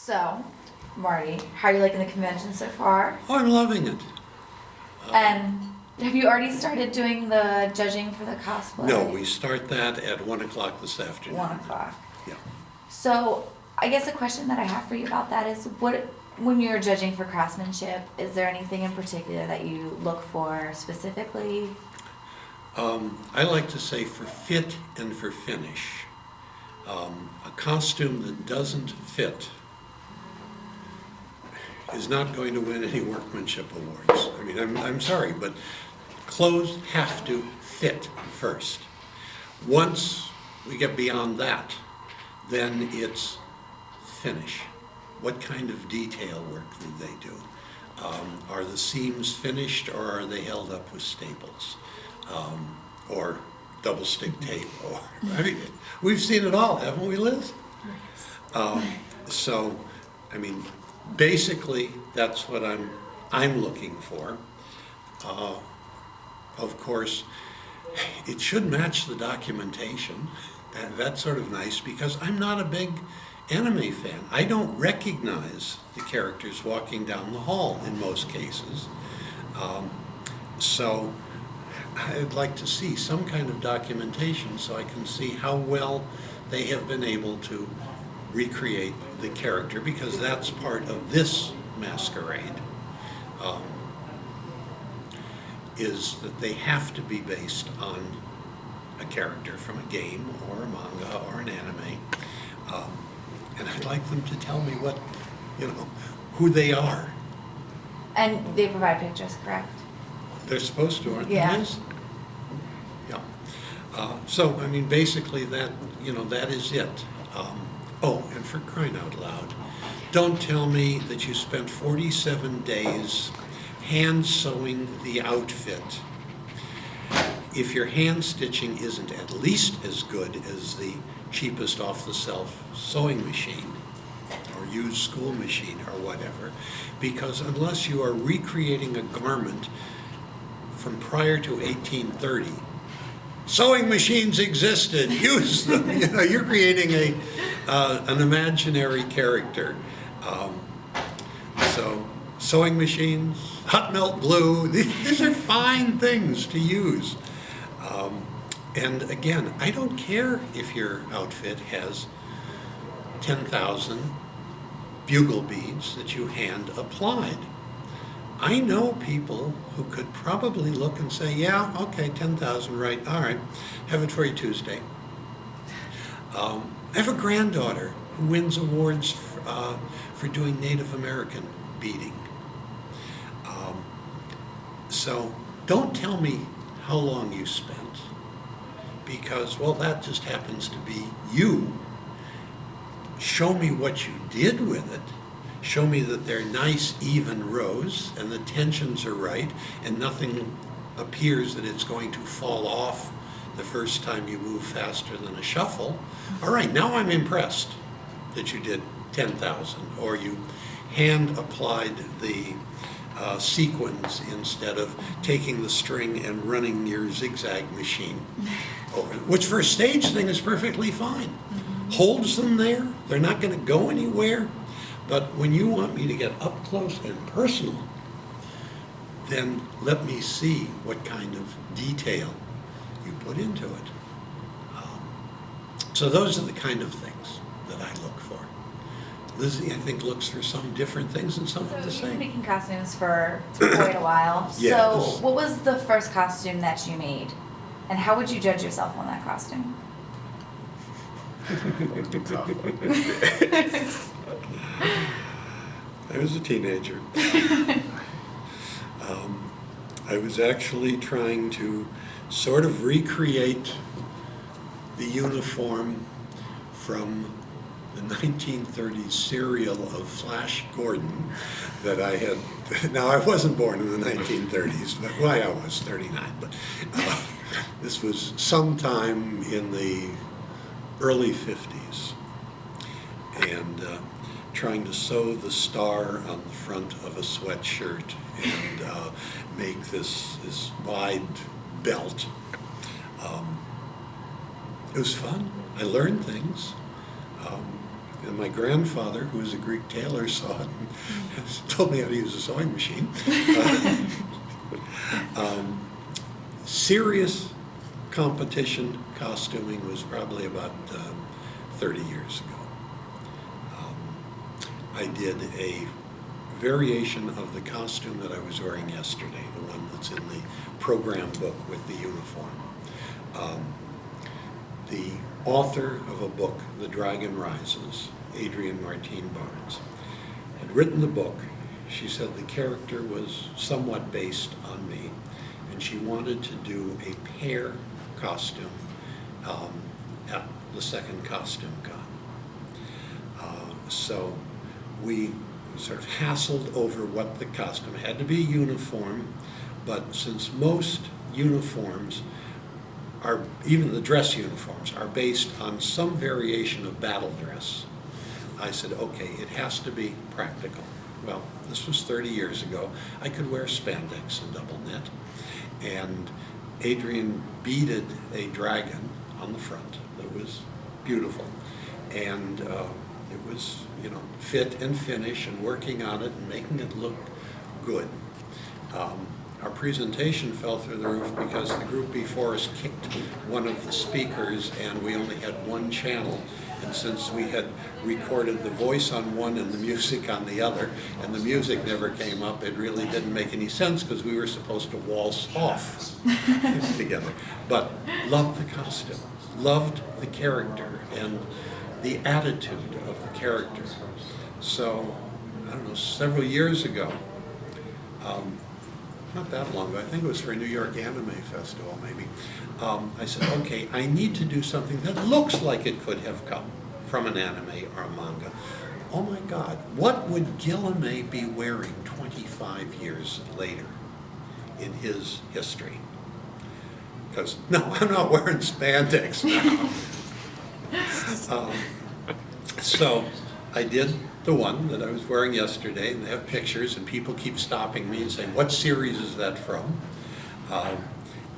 So, Marty, how are you liking the convention so far? Oh, I'm loving it. And have you already started doing the judging for the cosplay? No, we start that at 1 o'clock this afternoon. 1 o'clock. Yeah. So, I guess a question that I have for you about that is, when you're judging for craftsmanship, is there anything in particular that you look for specifically? I like to say for fit and for finish. A costume that doesn't fit is not going to win any workmanship awards. I mean, I'm sorry, but clothes have to fit first. Once we get beyond that, then it's finish. What kind of detail work do they do? Are the seams finished, or are they held up with staples? Or double stick tape? Or, I mean, we've seen it all, haven't we, Liz? So, I mean, basically, that's what I'm looking for. Of course, it should match the documentation. That's sort of nice, because I'm not a big anime fan. I don't recognize the characters walking down the hall in most cases. So I'd like to see some kind of documentation so I can see how well they have been able to recreate the character, because that's part of this masquerade, is that they have to be based on a character from a game or a manga or an anime. And I'd like them to tell me what, who they are. And they provide pictures, correct? They're supposed to, aren't they? Yeah. Liz? Yeah. So, I mean, basically that is it. Oh, and for crying out loud, don't tell me that you spent 47 days hand sewing the outfit if your hand stitching isn't at least as good as the cheapest off-the-shelf sewing machine or used school machine or whatever, because unless you are recreating a garment from prior to 1830, sewing machines existed, use them. You're creating an imaginary character. So sewing machines, hot melt glue, these are fine things to use. And again, I don't care if your outfit has 10,000 bugle beads that you hand applied. I know people who could probably look and say, yeah, okay, 10,000, right, all right, have it for you Tuesday. I have a granddaughter who wins awards for doing Native American beading. So don't tell me how long you spent, because, well, that just happens to be you. Show me what you did with it. Show me that they're nice, even rows, and the tensions are right, and nothing appears that it's going to fall off the first time you move faster than a shuffle. All right, now I'm impressed that you did 10,000, or you hand applied the sequins instead of taking the string and running your zigzag machine over, which for a stage thing is perfectly fine. Holds them there, they're not going to go anywhere. But when you want me to get up close and personal, then let me see what kind of detail you put into it. So those are the kind of things that I look for. Lizzie, I think, looks for some different things and some of the So you've been same. making costumes for quite a while. Yes. So what was the first costume that you made? And how would you judge yourself on that costume? I was a teenager. I was actually trying to sort of recreate the uniform from the 1930s serial of Flash Gordon that I had. Now, I wasn't born in the 1930s, but I was 39, but this was sometime in the early 50s, and trying to sew the star on the front of a sweatshirt and make this wide belt. It was fun. I learned things. And my grandfather, who was a Greek tailor, saw it and told me how to use a sewing machine. Serious competition costuming was probably about 30 years ago. I did a variation of the costume that I was wearing yesterday, the one that's in the program book with the uniform. The author of a book, The Dragon Rises, Adrienne Martine Barnes, had written the book. She said the character was somewhat based on me, and she wanted to do a pair costume at the second costume con. So we sort of hassled over what the costume had to be a uniform, but since most uniforms are, even the dress uniforms, are based on some variation of battle dress, I said, okay, it has to be practical. Well, this was 30 years ago. I could wear spandex and double knit, and Adrienne beaded a dragon on the front that was beautiful, and it was, you know, fit and finish, and working on it and making it look good. Our presentation fell through the roof because the group before us kicked one of the speakers, and we only had one channel. And since we had recorded the voice on one and the music on the other, and the music never came up, it really didn't make any sense because we were supposed to waltz off together. But loved the costume, loved the character, and the attitude of the character. So, I don't know, several years ago, not that long ago, I think it was for a New York Anime Festival maybe, I said, okay, I need to do something that looks like it could have come from an anime or a manga. Oh my God, what would Guillemot be wearing 25 years later in his history? Because, no, I'm not wearing spandex now. So I did the one that I was wearing yesterday, and they have pictures, and people keep stopping me and saying, what series is that from?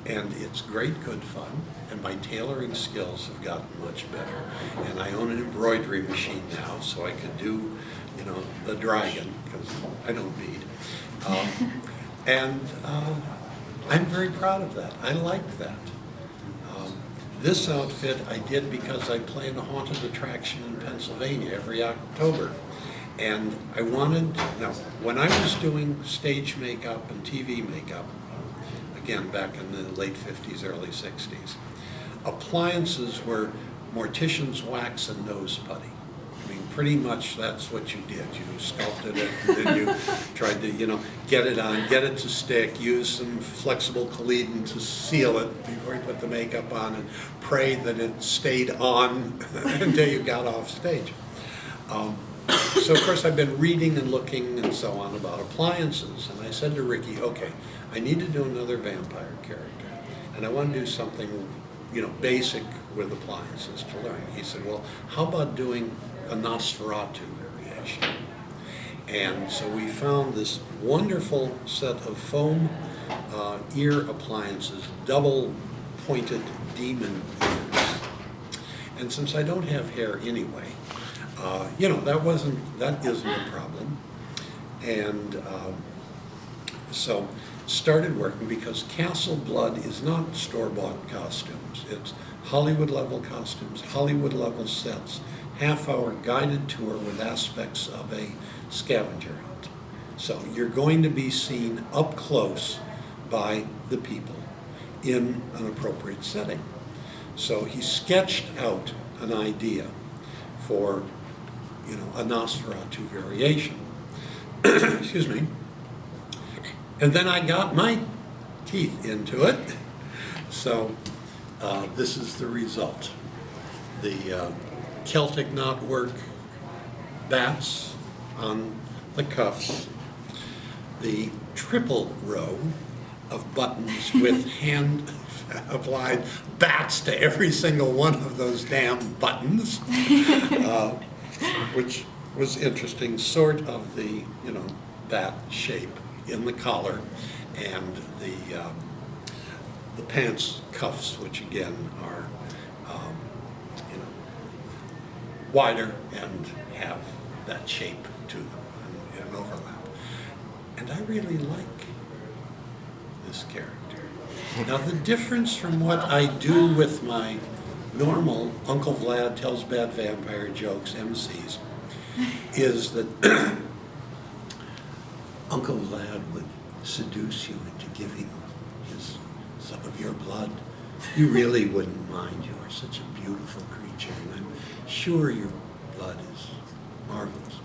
And it's great, good fun, and my tailoring skills have gotten much better. And I own an embroidery machine now, so I could do, you know, the dragon, because I don't bead. I'm very proud of that. I like that. This outfit I did because I plan a haunted attraction in Pennsylvania every October. And I wanted, now, when I was doing stage makeup and TV makeup, again, back in the late 50s, early 60s, appliances were mortician's wax and nose putty. I mean, pretty much that's what you did. You sculpted it, and then you tried to, you know, get it on, get it to stick, use some flexible collidin to seal it before you put the makeup on, and pray that it stayed on until you got off stage. So of course I've been reading and looking and so on about appliances, and I said to Ricky, okay, I need to do another vampire character, and I want to do something, you know, basic with appliances to learn. He said, well, how about doing a Nosferatu variation? And so we found this wonderful set of foam ear appliances, double pointed demon ears. And since I don't have hair anyway, you know, that isn't a problem. And so started working, because Castle Blood is not store-bought costumes. It's Hollywood-level costumes, Hollywood-level sets, half-hour guided tour with aspects of a scavenger hunt. So you're going to be seen up close by the people in an appropriate setting. So he sketched out an idea for, you know, a Nosferatu variation. Excuse me. And then I got my teeth into it. So this is the result. The Celtic knotwork bats on the cuffs, the triple row of buttons with hand applied bats to every single one of those damn buttons, which was interesting, sort of the, you know, bat shape in the collar, and the pants cuffs, which again are, you know, wider and have that shape to them and overlap. And I really like this character. Now the difference from what I do with my normal Uncle Vlad tells bad vampire jokes MCs is that Uncle Vlad would seduce you into giving some of your blood. You really wouldn't mind. You are such a beautiful creature, and I'm sure your blood is marvelous.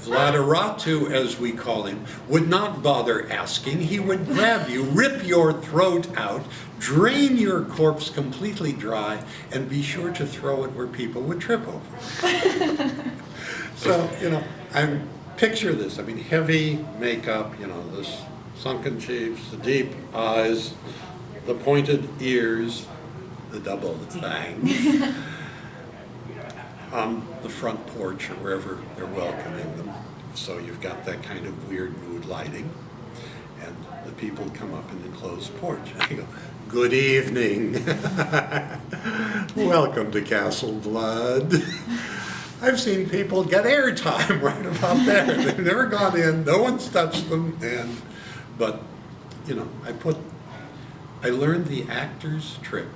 Vladaratu, as we call him, would not bother asking. He would grab you, rip your throat out, drain your corpse completely dry, and be sure to throw it where people would trip over it. So, picture this. I mean, heavy makeup, this sunken cheeks, the deep eyes, the pointed ears, the double fangs. On the front porch or wherever they're welcoming them. So you've got that kind of weird mood lighting. And the people come up in the closed porch. And I go, "Good evening. Welcome to Castle Blood." I've seen people get airtime right about there. They've never gone in, no one's touched them. But I learned the actor's trick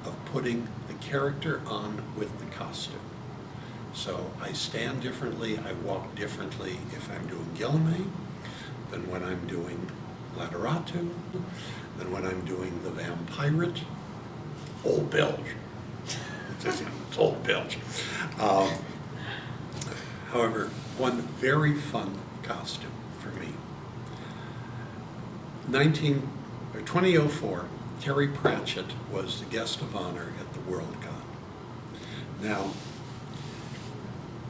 of putting the character on with the costume. So I stand differently, I walk differently if I'm doing Gilame than when I'm doing Lateratu, than when I'm doing the Vampirate. Old Bilge. It's Old Bilge. However, one very fun costume for me. 2004, Terry Pratchett was the guest of honor at the WorldCon. Now,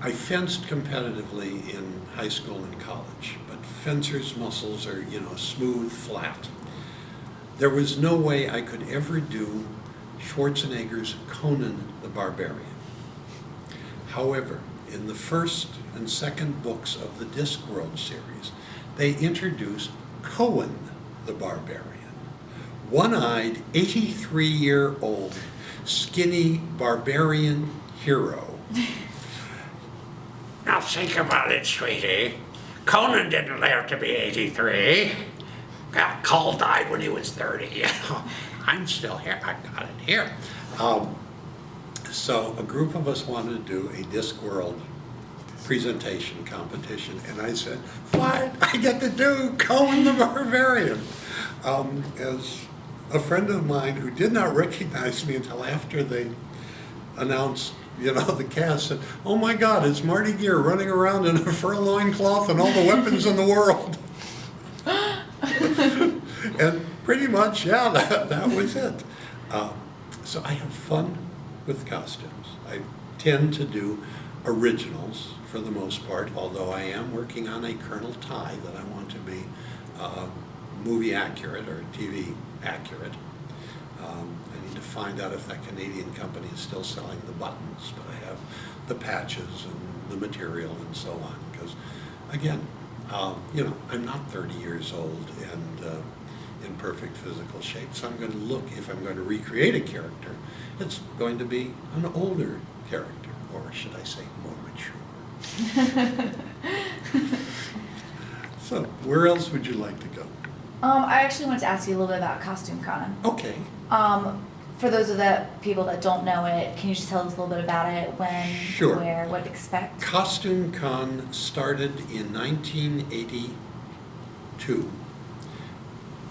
I fenced competitively in high school and college, but fencers' muscles are, smooth, flat. There was no way I could ever do Schwarzenegger's Conan the Barbarian. However, in the first and second books of the Discworld series, they introduced Cohen the Barbarian. One-eyed, 83-year-old, skinny barbarian hero. Now think about it, sweetie. Conan didn't live to be 83. Cole died when he was 30. I'm still here. I got it here. So a group of us wanted to do a Discworld presentation competition, and I said, "What? I get to do Conan the Barbarian." As a friend of mine who did not recognize me until after they announced, the cast, said, "Oh my God, it's Marty Gear running around in a fur loincloth and all the weapons in the world." And pretty much, that was it. So I have fun with costumes. I tend to do originals for the most part, although I am working on a Colonel tie that I want to be movie accurate or TV accurate. I need to find out if that Canadian company is still selling the buttons, but I have the patches and the material and so on. Because, again, I'm not 30 years old and in perfect physical shape. So I'm going to look, if I'm going to recreate a character, it's going to be an older character, or should I say more mature. So, where else would you like to go? I actually wanted to ask you a little bit about Costume Con. Okay. For those of the people that don't know it, can you just tell us a little bit about it? When, Sure. Where, what to expect? Costume Con started in 1982.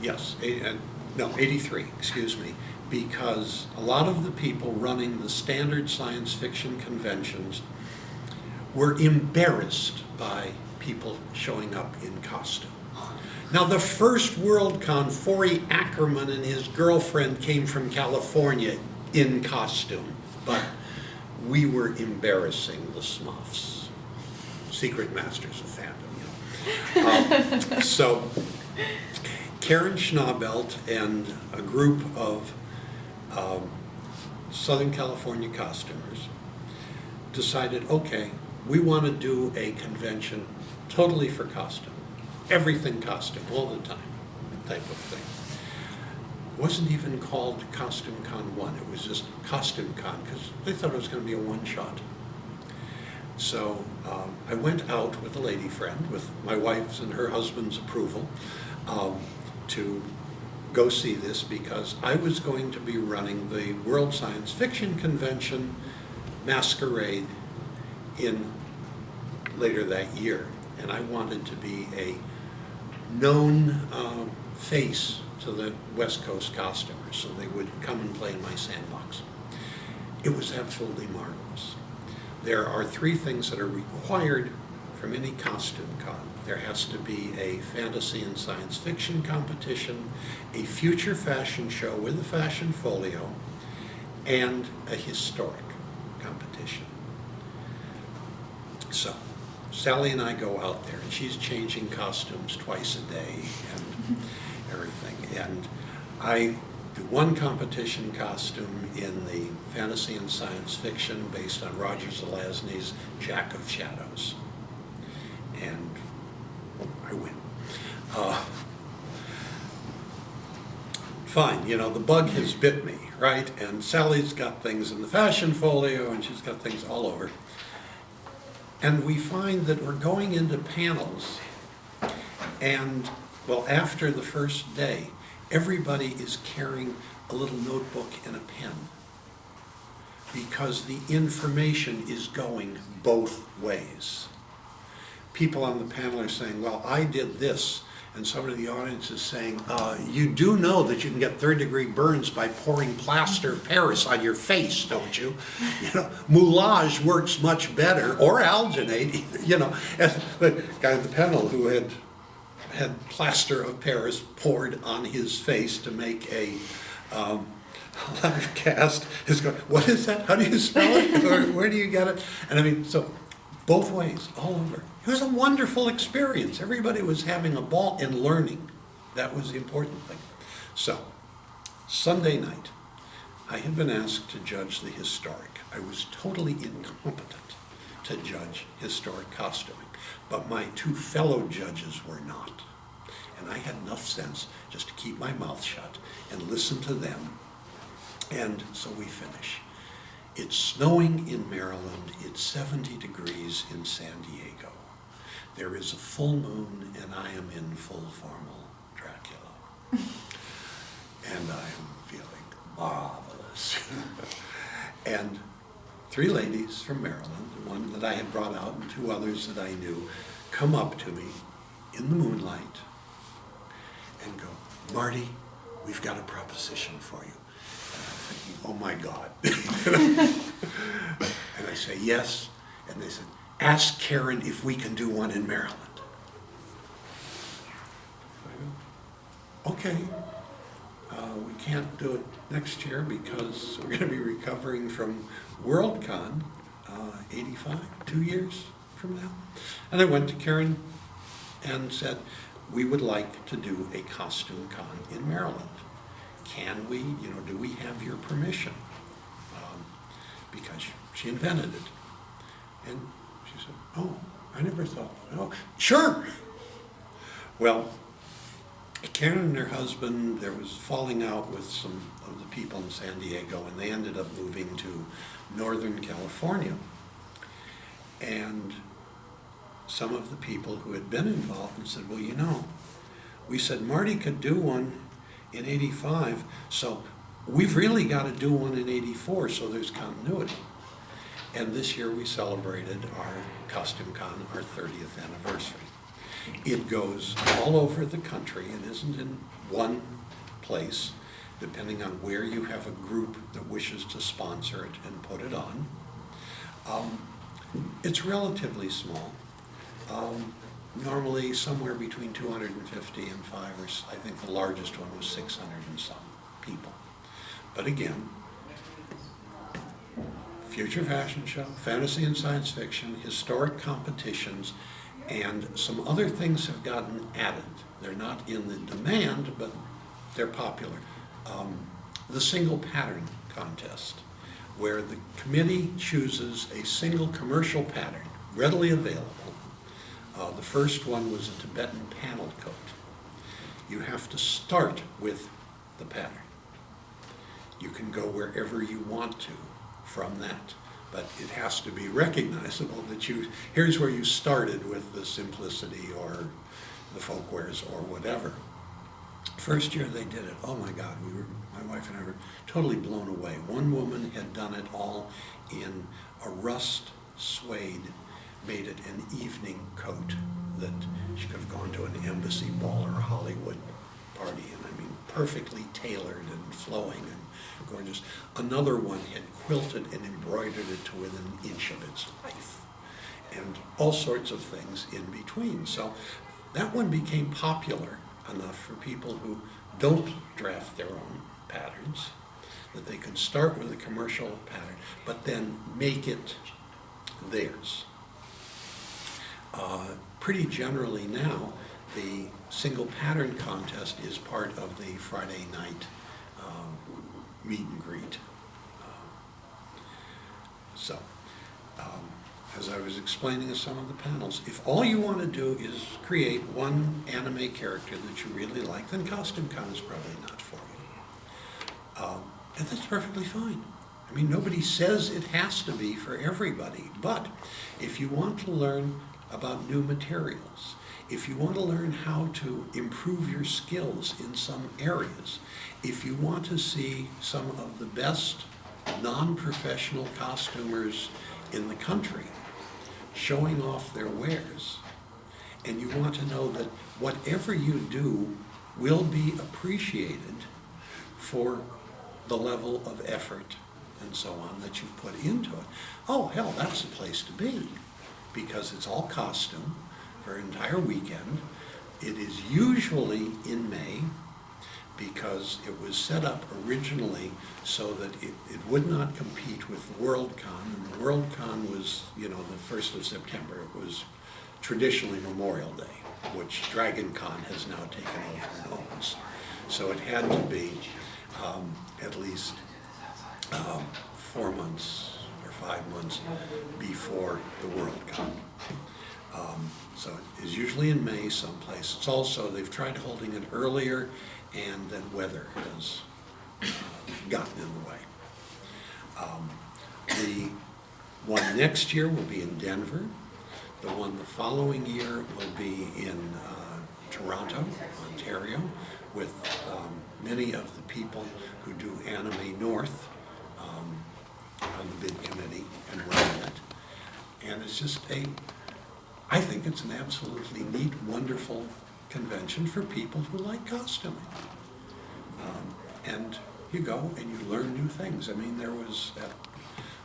Yes, 83, excuse me, because a lot of the people running the standard science fiction conventions were embarrassed by people showing up in costume. Now, the first WorldCon, Forey Ackerman and his girlfriend came from California in costume, but we were embarrassing the Smuffs, secret masters of fandom, So, Karen Schnabelt and a group of Southern California costumers decided, okay, we want to do a convention totally for costume. Everything costume, all the time, type of thing. wasn't even called Costume Con 1, it was just Costume Con, because they thought it was going to be a one-shot. So I went out with a lady friend, with my wife's and her husband's approval, to go see this, because I was going to be running the World Science Fiction Convention Masquerade in later that year, and I wanted to be a known face to the West Coast costumers, so they would come and play in my sandbox. It was absolutely marvelous. There are 3 things that are required from any costume con. There has to be a fantasy and science fiction competition, a future fashion show with a fashion folio, and a historic competition. So Sally and I go out there, and she's changing costumes twice a day and everything. And I do one competition costume in the fantasy and science fiction based on Roger Zelazny's Jack of Shadows. And I win. Fine, you know, the bug has bit me, right? And Sally's got things in the fashion folio, and she's got things all over. And we find that we're going into panels, and, well, after the first day, everybody is carrying a little notebook and a pen, because the information is going both ways. People on the panel are saying, well, I did this, and somebody in the audience is saying, you do know that you can get third-degree burns by pouring plaster of Paris on your face, don't you? You know, moulage works much better, or alginate, you know. And the guy at the panel who had plaster of Paris poured on his face to make a live cast is going, what is that? How do you spell it? Or where do you get it? And I mean, so both ways, all over. It was a wonderful experience. Everybody was having a ball and learning. That was the important thing. So, Sunday night, I had been asked to judge the historic. I was totally incompetent to judge historic costuming, but my 2 fellow judges were not. And I had enough sense just to keep my mouth shut and listen to them. And so we finish. It's snowing in Maryland. It's 70 degrees in San Diego. There is a full moon, and I am in full formal Dracula. And I am feeling marvelous. And 3 ladies from Maryland, one that I had brought out and 2 others that I knew, come up to me in the moonlight and go, Marty, we've got a proposition for you. And I'm thinking, oh my God. And I say, yes. And they said, ask Karen if we can do one in Maryland. I go, okay. We can't do it next year because we're going to be recovering from WorldCon 85, 2 years from now. And I went to Karen and said, we would like to do a costume con in Maryland. Can we, you know, do we have your permission? Because she invented it. And she said, oh, I never thought, oh, sure. Well, Karen and her husband, there was falling out with some of the people in San Diego, and they ended up moving to Northern California. And some of the people who had been involved and said, well, you know, we said Marty could do one in 85, so we've really got to do one in 84, so there's continuity. And this year we celebrated our Costume Con, our 30th anniversary. It goes all over the country and isn't in one place, depending on where you have a group that wishes to sponsor it and put it on. It's relatively small. Normally somewhere between 250 and 5, or I think the largest one was 600 and some people. But again, future fashion show, fantasy and science fiction, historic competitions, and some other things have gotten added. They're not in the demand, but they're popular. The single pattern contest, where the committee chooses a single commercial pattern, readily available. The first one was a Tibetan panel coat. You have to start with the pattern. You can go wherever you want to from that. But it has to be recognizable that here's where you started with the simplicity or the folkwares or whatever. First year they did it, oh my God, my wife and I were totally blown away. One woman had done it all in a rust suede, made it an evening coat that she could have gone to an embassy ball or a Hollywood party, and I mean, perfectly tailored and flowing and gorgeous. Another one had quilted and embroidered it to within an inch of its life, and all sorts of things in between. So that one became popular enough for people who don't draft their own patterns, that they can start with a commercial pattern, but then make it theirs. Pretty generally now, the single pattern contest is part of the Friday night meet and greet. So, as I was explaining in some of the panels, if all you want to do is create one anime character that you really like, then Costume Con is probably not for you. And that's perfectly fine. I mean, nobody says it has to be for everybody, but if you want to learn about new materials, if you want to learn how to improve your skills in some areas, if you want to see some of the best non-professional costumers in the country showing off their wares, and you want to know that whatever you do will be appreciated for the level of effort and so on that you put into it, oh hell, that's the place to be, because it's all costume for an entire weekend. It is usually in May, because it was set up originally so that it would not compete with WorldCon. And the WorldCon was, you know, the 1st of September. It was traditionally Memorial Day, which DragonCon has now taken over and owns. So it had to be at least 4 months or 5 months before the WorldCon. So it is usually in May someplace. It's also, they've tried holding it earlier, and then weather has gotten in the way. The one next year will be in Denver. The one the following year will be in Toronto, Ontario, with many of the people who do Anime North on the bid committee and running it. And it's just I think it's an absolutely neat, wonderful convention for people who like costuming. And you go and you learn new things. I mean, there was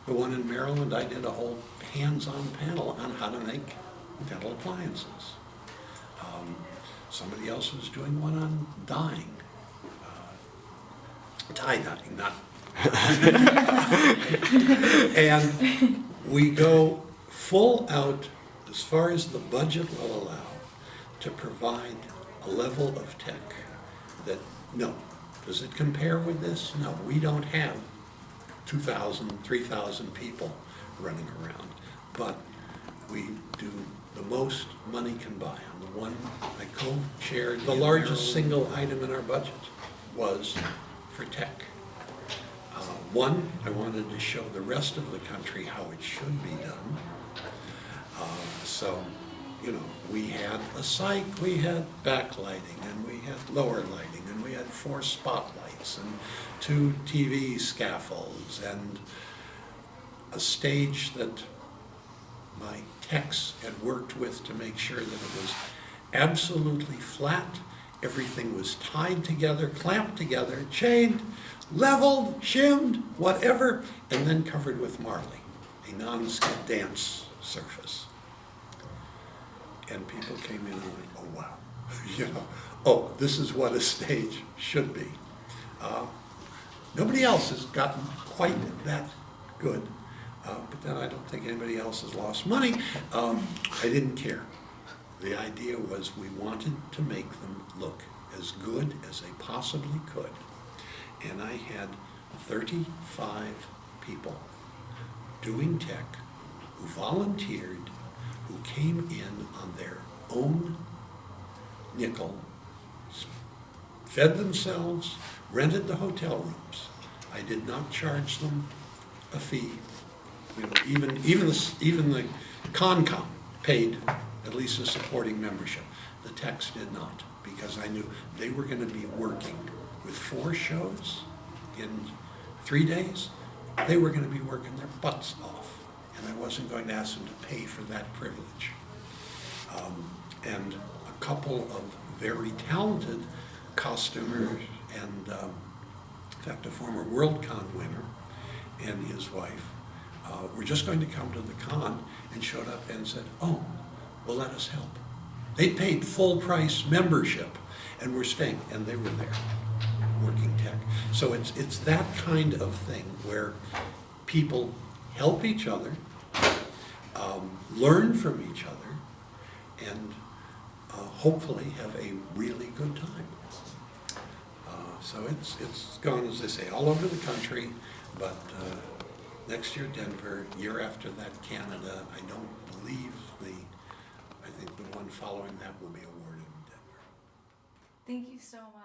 the one in Maryland, I did a whole hands-on panel on how to make dental appliances. Somebody else was doing one on dyeing, tie-dyeing, not. And we go full out, as far as the budget will allow, to provide a level of tech that, no. Does it compare with this? No, we don't have 2,000, 3,000 people running around, but we do the most money can buy. On the one I co-chaired, the largest single item in our budget was for tech. One, I wanted to show the rest of the country how it should be done. So, you know, we had a cyc, we had backlighting, and we had lower lighting, and we had 4 spotlights, and 2 TV scaffolds, and a stage that my techs had worked with to make sure that it was absolutely flat, everything was tied together, clamped together, chained, leveled, shimmed, whatever, and then covered with marley, a non-skid dance surface. And people came in and went, oh wow, you know, oh, this is what a stage should be. Nobody else has gotten quite that good, but then I don't think anybody else has lost money. I didn't care. The idea was we wanted to make them look as good as they possibly could. And I had 35 people doing tech who volunteered, who came in on their own nickel, fed themselves, rented the hotel rooms, I did not charge them a fee. You know, even the Concom paid at least a supporting membership. The techs did not, because I knew they were gonna be working with 4 shows in 3 days. They were gonna be working their butts off, and I wasn't going to ask them to pay for that privilege. And a couple of very talented costumers, and in fact, a former WorldCon winner and his wife were just going to come to the con and showed up and said, oh, well, let us help. They paid full price membership and were staying, and they were there working tech. So it's that kind of thing where people help each other, learn from each other, and hopefully have a really good time. So it's gone, as they say, all over the country, but next year Denver, year after that Canada. I don't believe I think the one following that will be awarded in Denver. Thank you so much.